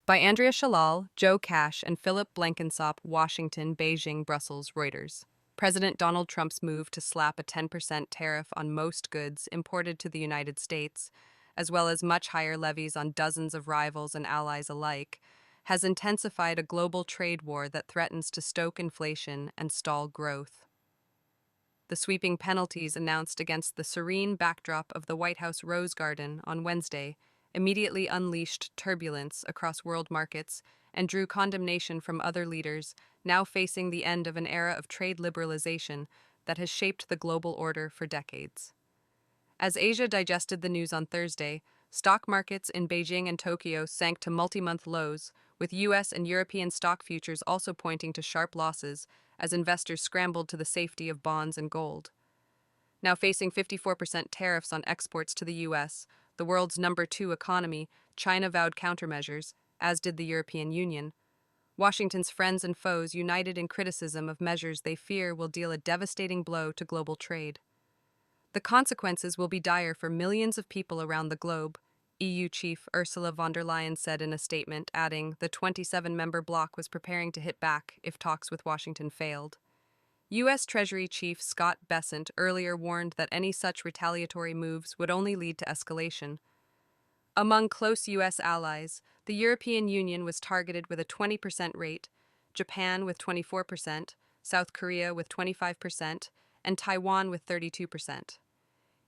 By Andrea Shalal, Joe Cash, and Philip Blenkinsop, Washington, Beijing, Brussels, Reuters. President Donald Trump's move to slap a 10% tariff on most goods imported to the United States, as well as much higher levies on dozens of rivals and allies alike, has intensified a global trade war that threatens to stoke inflation and stall growth. The sweeping penalties announced against the serene backdrop of the White House Rose Garden on Wednesday immediately unleashed turbulence across world markets and drew condemnation from other leaders now facing the end of an era of trade liberalization that has shaped the global order for decades. As Asia digested the news on Thursday, stock markets in Beijing and Tokyo sank to multi-month lows, with US and European stock futures also pointing to sharp losses as investors scrambled to the safety of bonds and gold. Now facing 54% tariffs on exports to the US, the world's number 2 economy, China vowed countermeasures, as did the European Union. Washington's friends and foes united in criticism of measures they fear will deal a devastating blow to global trade. The consequences will be dire for millions of people around the globe, EU Chief Ursula von der Leyen said in a statement, adding the 27-member bloc was preparing to hit back if talks with Washington failed. U.S. Treasury Chief Scott Bessent earlier warned that any such retaliatory moves would only lead to escalation. Among close U.S. allies, the European Union was targeted with a 20% rate, Japan with 24%, South Korea with 25%, and Taiwan with 32%.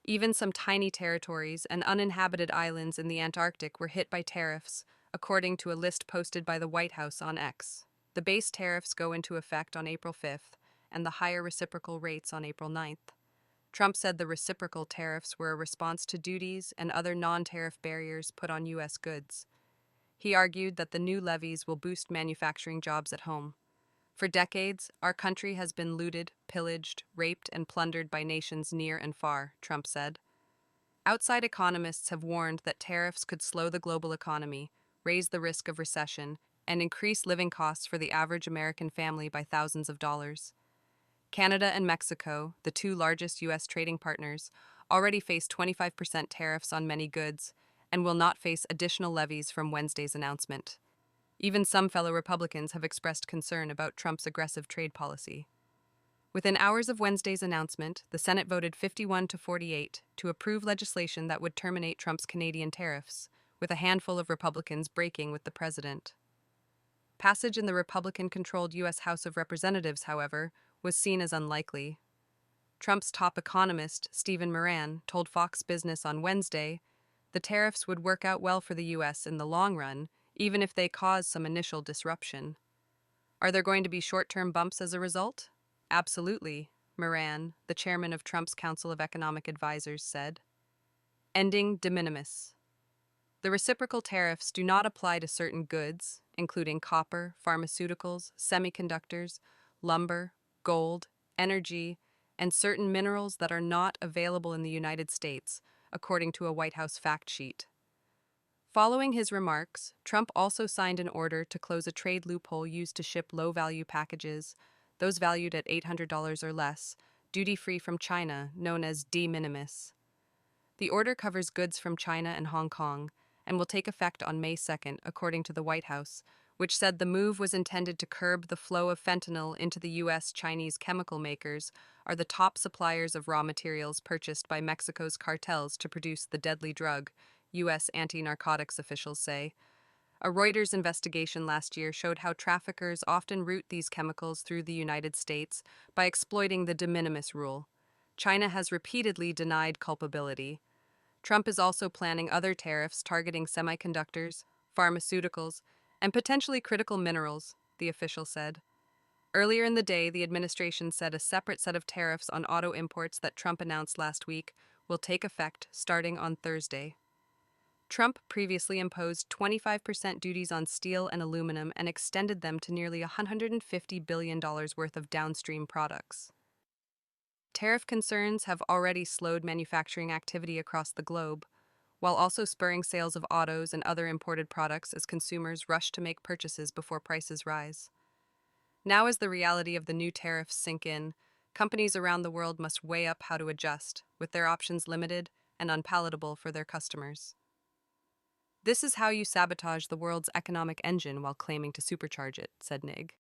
Even some tiny territories and uninhabited islands in the Antarctic were hit by tariffs, according to a list posted by the White House on X. The base tariffs go into effect on April 5th, and the higher reciprocal rates on April 9th. Trump said the reciprocal tariffs were a response to duties and other non-tariff barriers put on U.S. goods. He argued that the new levies will boost manufacturing jobs at home. For decades, our country has been looted, pillaged, raped, and plundered by nations near and far, Trump said. Outside economists have warned that tariffs could slow the global economy, raise the risk of recession, and increase living costs for the average American family by thousands of dollars. Canada and Mexico, the two largest U.S. trading partners, already face 25% tariffs on many goods and will not face additional levies from Wednesday's announcement. Even some fellow Republicans have expressed concern about Trump's aggressive trade policy. Within hours of Wednesday's announcement, the Senate voted 51-48 to approve legislation that would terminate Trump's Canadian tariffs, with a handful of Republicans breaking with the president. Passage in the Republican-controlled U.S. House of Representatives, however, was seen as unlikely. Trump's top economist, Stephen Moran, told Fox Business on Wednesday the tariffs would work out well for the U.S. in the long run, even if they cause some initial disruption. Are there going to be short-term bumps as a result? Absolutely, Moran, the chairman of Trump's Council of Economic Advisers, said. Ending de minimis. The reciprocal tariffs do not apply to certain goods, including copper, pharmaceuticals, semiconductors, lumber, gold, energy, and certain minerals that are not available in the United States, according to a White House fact sheet. Following his remarks, Trump also signed an order to close a trade loophole used to ship low-value packages, those valued at $800 or less, duty-free from China, known as de minimis. The order covers goods from China and Hong Kong and will take effect on May 2nd, according to the White House, which said the move was intended to curb the flow of fentanyl into the U.S. Chinese chemical makers are the top suppliers of raw materials purchased by Mexico's cartels to produce the deadly drug, U.S. anti-narcotics officials say. A Reuters investigation last year showed how traffickers often route these chemicals through the United States by exploiting the de minimis rule. China has repeatedly denied culpability. Trump is also planning other tariffs targeting semiconductors, pharmaceuticals, and potentially critical minerals, the official said. Earlier in the day, the administration said a separate set of tariffs on auto imports that Trump announced last week will take effect starting on Thursday. Trump previously imposed 25% duties on steel and aluminum and extended them to nearly $150 billion worth of downstream products. Tariff concerns have already slowed manufacturing activity across the globe, while also spurring sales of autos and other imported products as consumers rush to make purchases before prices rise. Now, as the reality of the new tariffs sink in, companies around the world must weigh up how to adjust, with their options limited and unpalatable for their customers. This is how you sabotage the world's economic engine while claiming to supercharge it, said Nig.